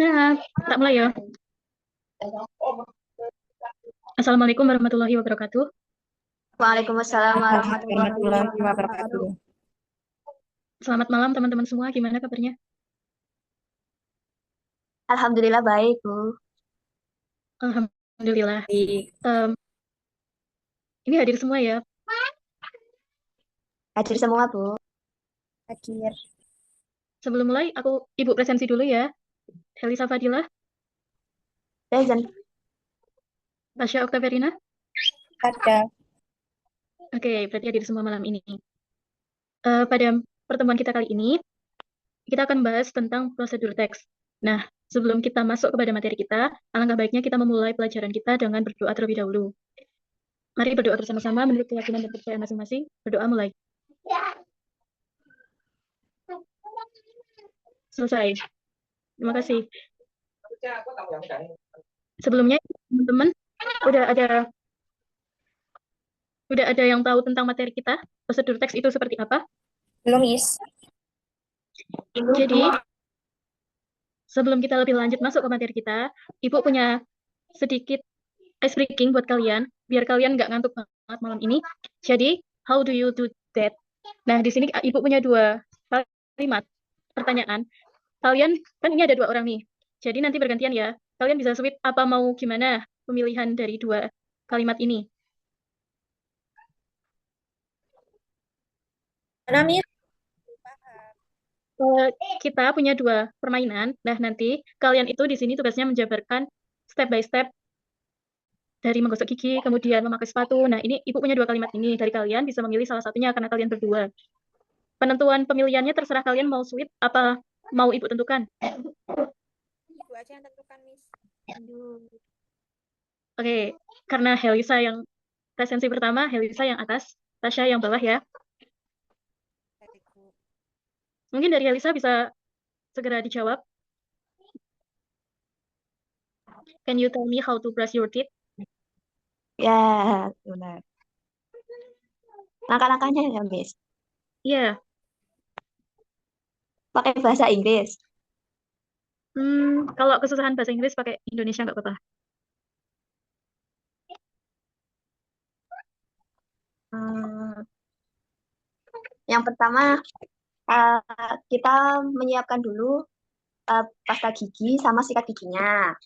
Nah, tak mulai ya. Assalamualaikum warahmatullahi wabarakatuh. Waalaikumsalam warahmatullahi Warahmatullahi wabarakatuh. wabarakatuh. Selamat malam teman-teman semua. Gimana kabarnya? Alhamdulillah baik, Bu. Alhamdulillah. Baik, Em, ini hadir semua ya. Hadir semua, Bu. hadir. Sebelum mulai, Ibu presensi dulu ya. Helisa Fadilah, Present. Tasya Oktaverina. Ada. Oke, berarti hadir semua malam ini. Pada pertemuan kita kali ini, kita akan bahas tentang prosedur teks. Nah, sebelum kita masuk kepada materi kita, alangkah baiknya kita memulai pelajaran kita dengan berdoa terlebih dahulu. Mari berdoa bersama-sama menurut keyakinan dan kepercayaan masing-masing. Berdoa mulai. Selesai. Terima kasih. Sebelumnya, teman-teman, udah ada yang tahu tentang materi kita? Prosedur teks itu seperti apa? Belum, Is. Jadi, sebelum kita lebih lanjut masuk ke materi kita, Ibu punya sedikit ice breaking buat kalian, biar kalian nggak ngantuk banget malam ini. Jadi, how do you do that? Nah, di sini Ibu punya dua kalimat pertanyaan. Kalian, kan ini ada dua orang nih. Jadi nanti bergantian ya. Kalian bisa switch apa mau gimana pemilihan dari dua kalimat ini. Mana, Mir? Eh, Kita punya dua permainan. Nah, nanti kalian itu di sini tugasnya menjabarkan step by step dari menggosok gigi, kemudian memakai sepatu. Nah, ini Ibu punya dua kalimat ini. Dari kalian bisa memilih salah satunya karena kalian berdua. Penentuan pemilihannya terserah kalian mau switch apa mau Ibu tentukan. Ibu aja yang tentukan, Miss. Oke, karena Helisa yang presensi pertama, Helisa yang atas, Tasya yang bawah ya. Baik, Bu. Mungkin dari Helisa bisa segera dijawab. Can you tell me how to brush your teeth? Ya, benar. Langkah-langkahnya ya, Miss. Iya. Pakai bahasa Inggris. Kalau kesusahan bahasa Inggris pakai Indonesia nggak apa-apa. Hmm, yang pertama, kita menyiapkan dulu pasta gigi sama sikat giginya.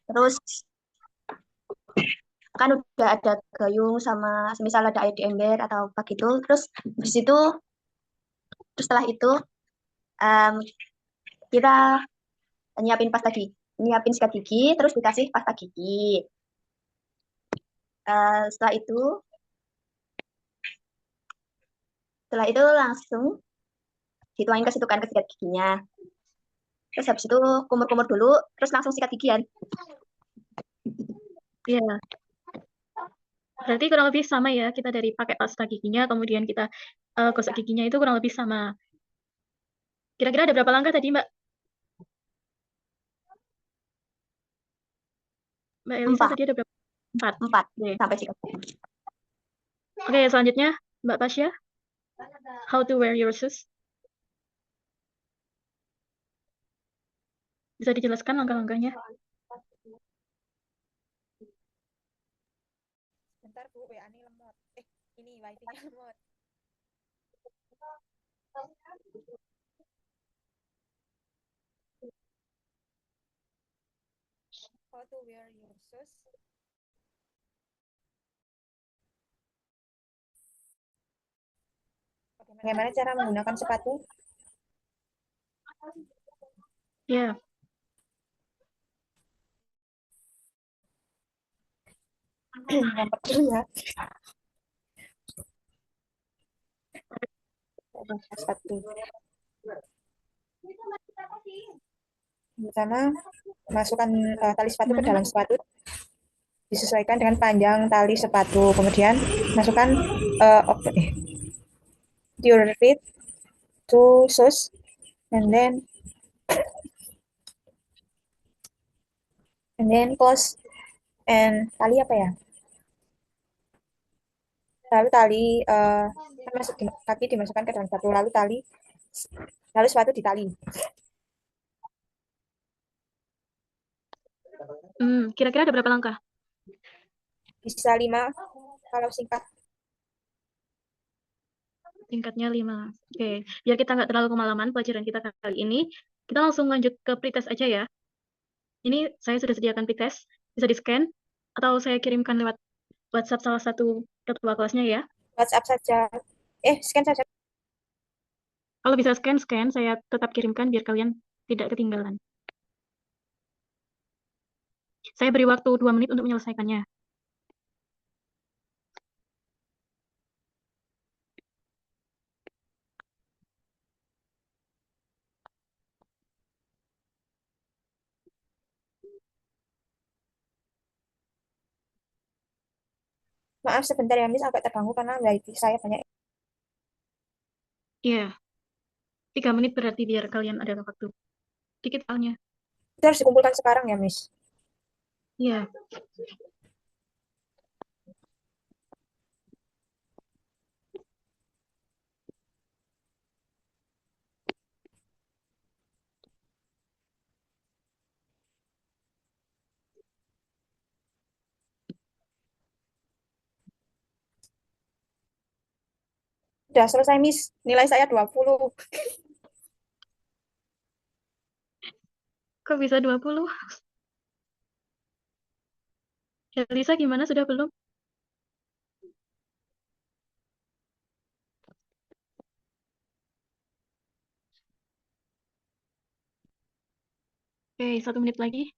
Terus kan udah ada gayung sama semisal ada air di ember atau apa gitu. Terus habis itu, setelah itu em, kita nyiapin sikat gigi, terus dikasih pasta gigi. Setelah itu, langsung dituangin ke situ kan ke sikat giginya. Terus habis itu kumur-kumur dulu, terus langsung sikat gigian. Iya. Berarti kurang lebih sama ya. Kita dari pakai pasta giginya, kemudian kita gosok giginya itu kurang lebih sama. Kira-kira ada berapa langkah tadi, Mbak? Mbak Elisa Empat, tadi ada berapa? 4. empat Oke. sampai sikat gigi. Oke, selanjutnya Mbak Pasya, how to wear your shoes? Bisa dijelaskan langkah-langkahnya? Bentar, Bu. WA ini lemot. Ini wifi-nya lemot. How to wear your shoes? Bagaimana cara menggunakan sepatu? Ya. Yang pertama, sepatu. Pertama, masukkan tali sepatu ke Gimana, dalam Mbak? sepatu, disesuaikan dengan panjang tali sepatu. Kemudian masukkan your feet to shoes, and then close and tali apa ya? Lalu tali kaki dimasukkan ke dalam sepatu, lalu tali Lalu sepatu ditali. Kira-kira ada berapa langkah? Bisa 5 kalau singkat. Tingkatnya 5. Oke, biar kita nggak terlalu kemalaman pelajaran kita kali ini, kita langsung lanjut ke pretest aja ya. Ini saya sudah sediakan pretest, bisa di-scan, atau saya kirimkan lewat WhatsApp salah satu ketua kelasnya ya. WhatsApp saja. Scan saja. Kalau bisa scan, saya tetap kirimkan biar kalian tidak ketinggalan. Saya beri waktu 2 menit untuk menyelesaikannya. Maaf sebentar ya, Miss, agak terganggu karena wifi saya banyak. Iya, 3 menit berarti biar kalian ada waktu. Dikit soalnya. Itu harus dikumpulkan sekarang ya, Miss. Iya. Udah selesai, Miss. Nilai saya 20. Kok bisa 20? Lisa gimana, sudah belum? Oke, 1 menit lagi.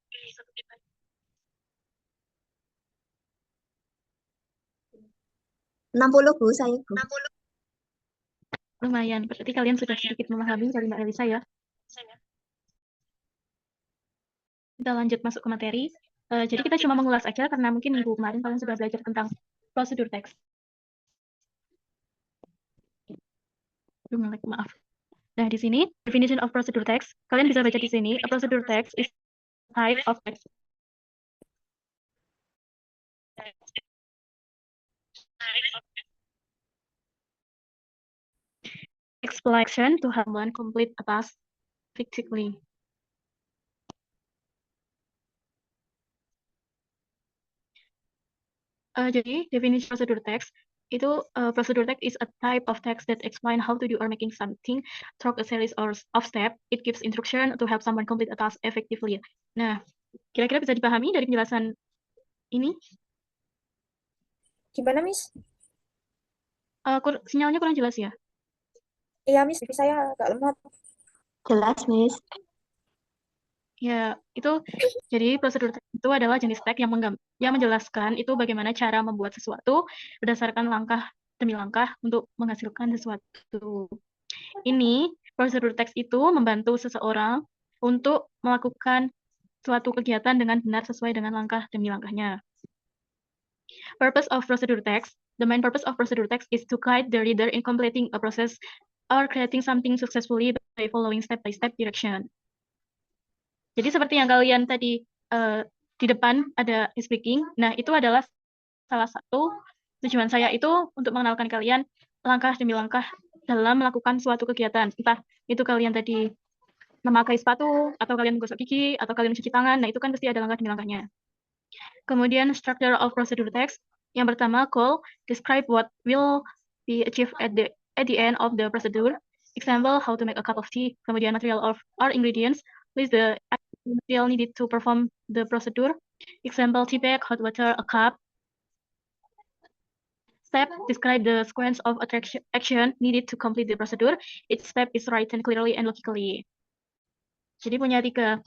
60 Bu, saya Bu. Lumayan, berarti kalian sudah sedikit memahami dari Mbak Elisa ya. Kita lanjut masuk ke materi. Jadi kita cuma mengulas aja karena mungkin minggu kemarin kalian sudah belajar tentang prosedur teks. Maaf. Nah, di sini definition of procedure text, kalian bisa baca di sini. A procedure text is type of text explanation to have one complete a task effectively. Jadi definisi prosedur text itu prosedur text is a type of text that explain how to do or making something through a series of steps. It gives instruction to help someone complete a task effectively. Nah, kira-kira bisa dipahami dari penjelasan ini? Gimana, Miss? Sinyalnya kurang jelas ya? Iya, Miss, wifi saya agak lemot. Jelas, Miss. Ya, itu jadi prosedur teks itu adalah jenis teks yang menjelaskan itu bagaimana cara membuat sesuatu berdasarkan langkah demi langkah untuk menghasilkan sesuatu. Ini prosedur teks itu membantu seseorang untuk melakukan suatu kegiatan dengan benar sesuai dengan langkah demi langkahnya. Purpose of procedure text. The main purpose of procedure text is to guide the reader in completing a process or creating something successfully by following step-by-step direction. Jadi seperti yang kalian tadi di depan ada speaking. Nah, itu adalah salah satu tujuan saya itu untuk mengenalkan kalian langkah demi langkah dalam melakukan suatu kegiatan. Entah itu kalian tadi memakai sepatu, atau kalian menggosok gigi, atau kalian mencuci tangan. Nah, itu kan pasti ada langkah demi langkahnya. Kemudian structure of procedure text. Yang pertama, goal, describe what will be achieved at the end of the procedure. Example, how to make a cup of tea. Kemudian material of our ingredients. List the material needed to perform the procedure. Example, tea bag, hot water, a cup. Step, describe the sequence of action needed to complete the procedure. Each step is written clearly and logically. Jadi punya 3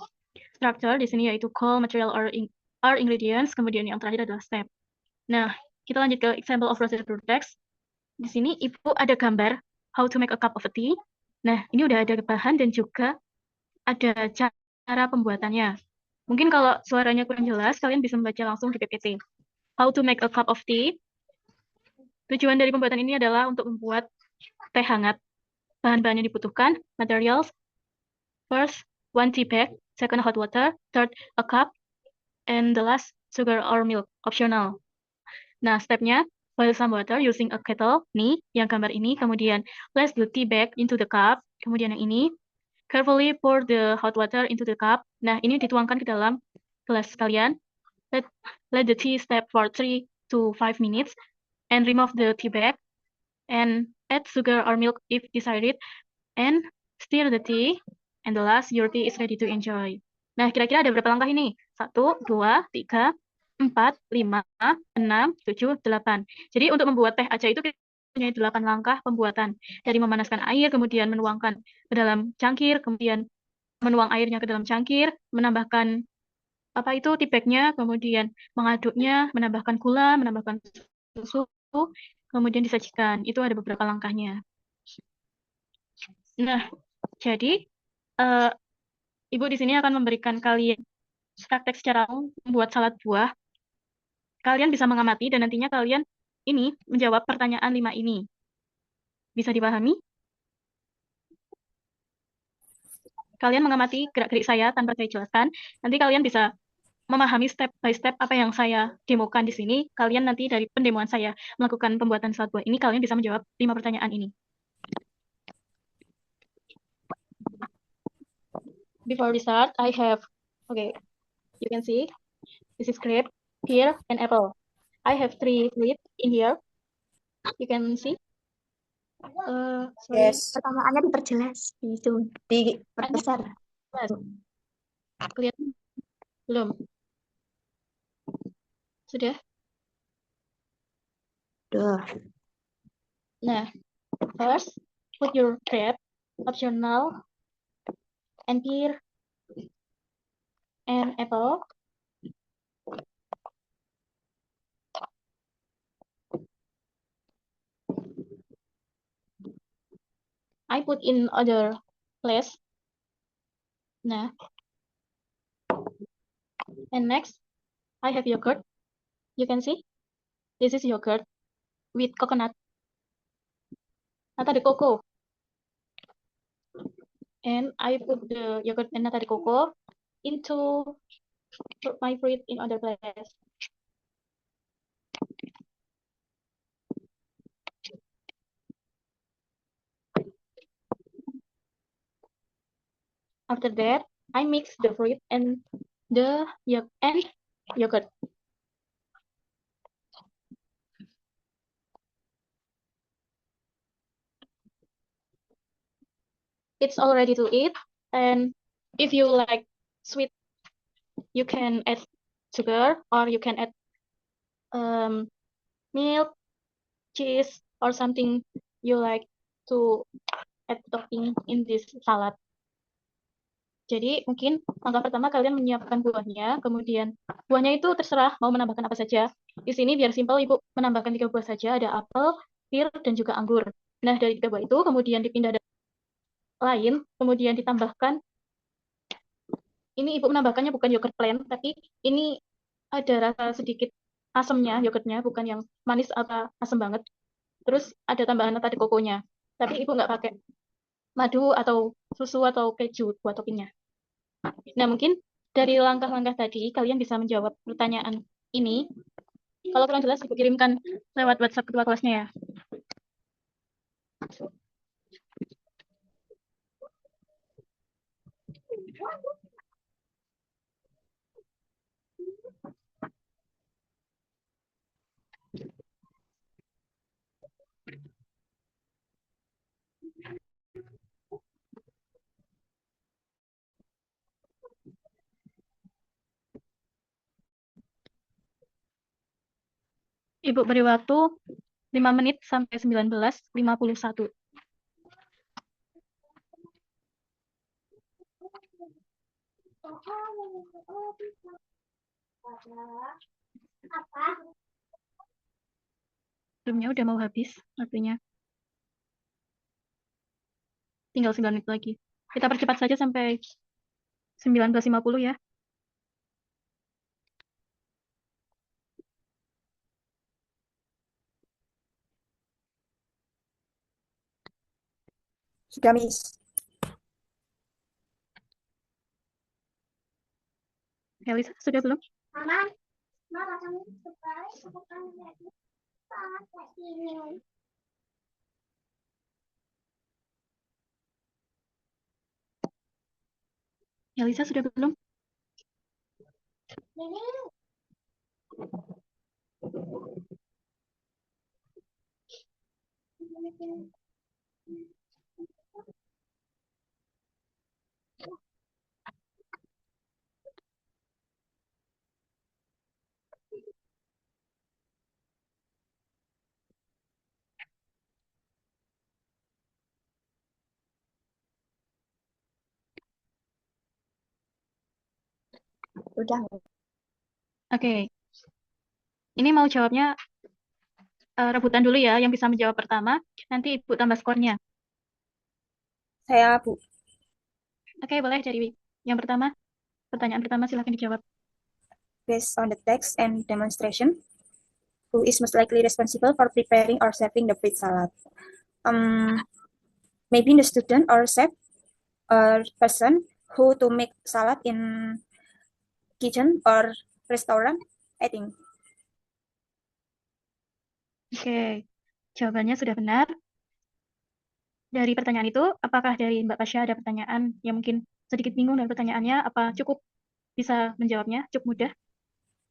structure di sini, yaitu goal, material, or ingredients. Kemudian yang terakhir adalah step. Nah, kita lanjut ke example of procedure text. Di sini Ibu ada gambar how to make a cup of tea. Nah, ini udah ada bahan dan juga ada cara pembuatannya. Mungkin kalau suaranya kurang jelas, kalian bisa membaca langsung di PPT. How to make a cup of tea. Tujuan dari pembuatan ini adalah untuk membuat teh hangat. Bahan-bahan yang dibutuhkan, materials. First, 1 tea bag. Second, hot water. Third, a cup. And the last, sugar or milk, optional. Nah, stepnya, boil some water using a kettle. Nih, yang gambar ini. Kemudian, place the tea bag into the cup. Kemudian yang ini, carefully pour the hot water into the cup. Nah, ini dituangkan ke dalam gelas kalian. Let the tea steep for 3 to 5 minutes and remove the tea bag and add sugar or milk if desired and stir the tea and the last your tea is ready to enjoy. Nah, kira-kira ada berapa langkah ini? 1, 2, 3, 4, 5, 6, 7, 8. Jadi untuk membuat teh aja itu kita punya 8 langkah pembuatan. Dari memanaskan air, kemudian menuangkan ke dalam cangkir, kemudian menuang airnya ke dalam cangkir, menambahkan tea bagnya, kemudian mengaduknya, menambahkan gula, menambahkan susu, kemudian disajikan. Itu ada beberapa langkahnya. Nah, jadi eh, Ibu di sini akan memberikan kalian praktek secara membuat salad buah. Kalian bisa mengamati dan nantinya kalian ini menjawab pertanyaan 5 ini. Bisa dipahami? Kalian mengamati gerak-gerik saya tanpa saya jelaskan. Nanti kalian bisa memahami step by step apa yang saya demokan di sini. Kalian nanti dari pendemoan saya melakukan pembuatan salad buah ini, kalian bisa menjawab 5 pertanyaan ini. Before we start, I have, okay, you can see, this is grape, pear, and apple. I have 3 fruit in here. You can see. Sorry. Yes. Pertanyaannya diperjelas, diperbesar. Kelihatan? Belum? Sudah? Duh. Nah, first, put your grape, optional, and pear, and apple. I put in other place. Nah. And next, I have yogurt. You can see, this is yogurt with coconut. Nata de coco. And I put the yogurt and nata de coco into my fruit in other place. After that, I mix the fruit and the yogurt. It's all ready to eat. And if you like sweet, you can add sugar or you can add milk, cheese, or something you like to add topping in this salad. Jadi mungkin langkah pertama kalian menyiapkan buahnya, kemudian buahnya itu terserah mau menambahkan apa saja. Di sini biar simpel Ibu menambahkan 3 buah saja, ada apel, pir, dan juga anggur. Nah, dari 3 buah itu kemudian dipindah ke lain, kemudian ditambahkan, ini Ibu menambahkannya bukan yogurt plain, tapi ini ada rasa sedikit asamnya yogurtnya, bukan yang manis atau asam banget. Terus ada tambahan nata de coco-nya. Tapi Ibu nggak pakai madu atau susu atau keju buat toppingnya. Nah, mungkin dari langkah-langkah tadi, kalian bisa menjawab pertanyaan ini. Kalau kurang jelas, Ibu kirimkan lewat WhatsApp ketua kelasnya ya. Ibu beri waktu 5 menit sampai 19:51. Filmnya udah mau habis, artinya tinggal 9 menit lagi. Kita percepat saja sampai 19:50 ya. Sudah, Miss. Elisa, sudah belum? Mama, kamu suka ini. Elisa sudah belum? Udah. Oke. Ini mau jawabnya rebutan dulu ya. Yang bisa menjawab pertama, nanti Ibu tambah skornya. Saya, Bu. Oke, boleh dari yang pertama. Pertanyaan pertama silahkan dijawab. Based on the text and demonstration, who is most likely responsible for preparing or serving the fruit salad? Maybe the student or chef or person who to make salad in kitchen or restaurant, I think. Oke, jawabannya sudah benar. Dari pertanyaan itu, apakah dari Mbak Pasha ada pertanyaan yang mungkin sedikit bingung dengan pertanyaannya? Apa cukup bisa menjawabnya? Cukup mudah?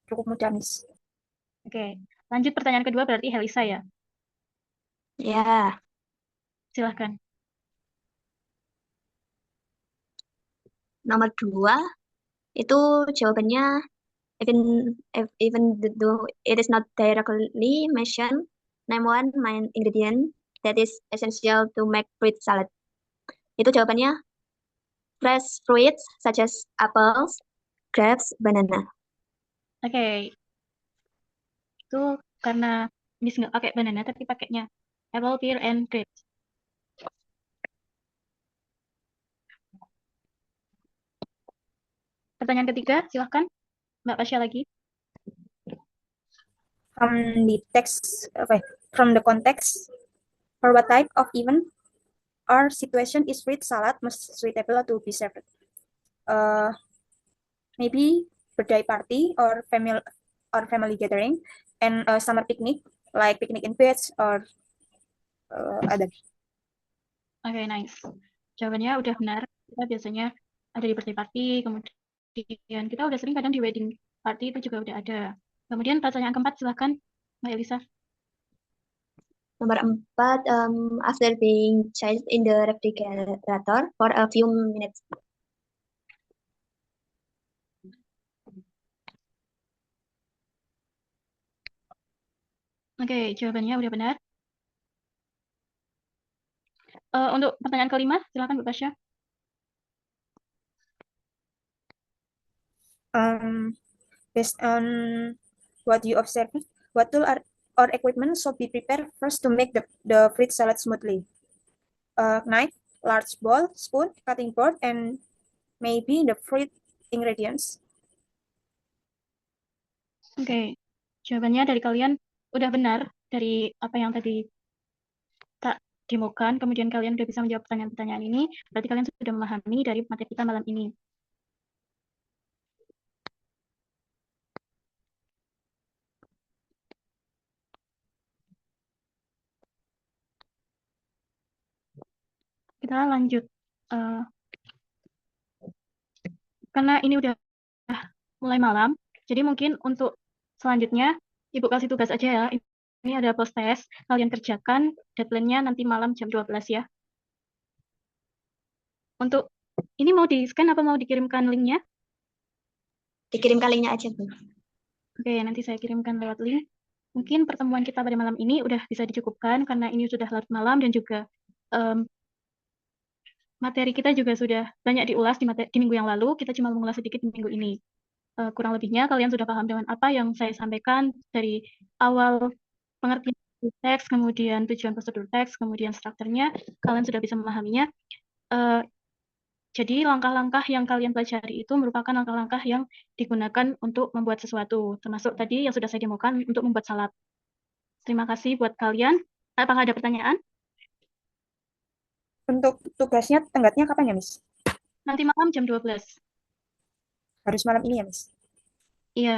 Cukup mudah, Miss. Oke, lanjut pertanyaan kedua berarti Helisa ya. Ya, Silahkan. nomor 2 itu jawabannya even though it is not directly mentioned, name one main ingredient that is essential to make fruit salad. Itu jawabannya fresh fruits such as apples, grapes, banana. Oke, itu karena Miss nggak pakai banana tapi pakainya apple, pear, and grapes. Pertanyaan ketiga, silahkan Mbak Pasha lagi. From the text, from the context, for what type of event or situation is fruit salad most suitable to be served? Maybe birthday party or family gathering, and a summer picnic like picnic in beach or other. Oke, nice. Jawabannya udah benar. Kita biasanya ada di birthday party, kemudian kita udah sering kadang di wedding party itu juga udah ada. Kemudian pertanyaan keempat, silahkan Mbak Elisa. Nomor 4, after being changed in the refrigerator for a few minutes. Oke, jawabannya udah benar. Untuk pertanyaan kelima, silahkan Bu Pasha. Based on what you observe, what tool or equipment should be prepared first to make the fruit salad smoothly? Knife, large bowl, spoon, cutting board, and maybe the fruit ingredients. Oke, jawabannya dari kalian udah benar dari apa yang tadi tak demokan, kemudian kalian udah bisa menjawab pertanyaan-pertanyaan ini, berarti kalian sudah memahami dari materi kita malam ini. Kita lanjut. Karena ini udah mulai malam, jadi mungkin untuk selanjutnya Ibu kasih tugas aja ya. Ini ada post test, kalian kerjakan, deadline-nya nanti malam jam 12 ya. Untuk ini mau di-scan apa mau dikirimkan link-nya? Dikirimkan linknya aja, Bu. Oke, nanti saya kirimkan lewat link. Mungkin pertemuan kita pada malam ini udah bisa dicukupkan karena ini sudah larut malam dan juga materi kita juga sudah banyak diulas di minggu yang lalu. Kita cuma mengulas sedikit di minggu ini. Kurang lebihnya kalian sudah paham dengan apa yang saya sampaikan dari awal pengertian teks, kemudian tujuan prosedur teks, kemudian strukturnya, kalian sudah bisa memahaminya. Jadi langkah-langkah yang kalian pelajari itu merupakan langkah-langkah yang digunakan untuk membuat sesuatu, termasuk tadi yang sudah saya demokan untuk membuat salad. Terima kasih buat kalian. Apakah ada pertanyaan? Untuk tugasnya tenggatnya kapan ya, Miss? Nanti malam jam 12. Harus malam ini ya, Miss? Iya.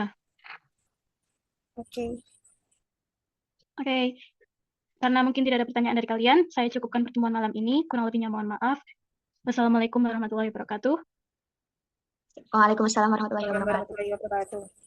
Oke. Oke. Karena mungkin tidak ada pertanyaan dari kalian, saya cukupkan pertemuan malam ini. Kurang lebihnya mohon maaf. Wassalamualaikum warahmatullahi wabarakatuh. Waalaikumsalam warahmatullahi wabarakatuh. warahmatullahi wabarakatuh.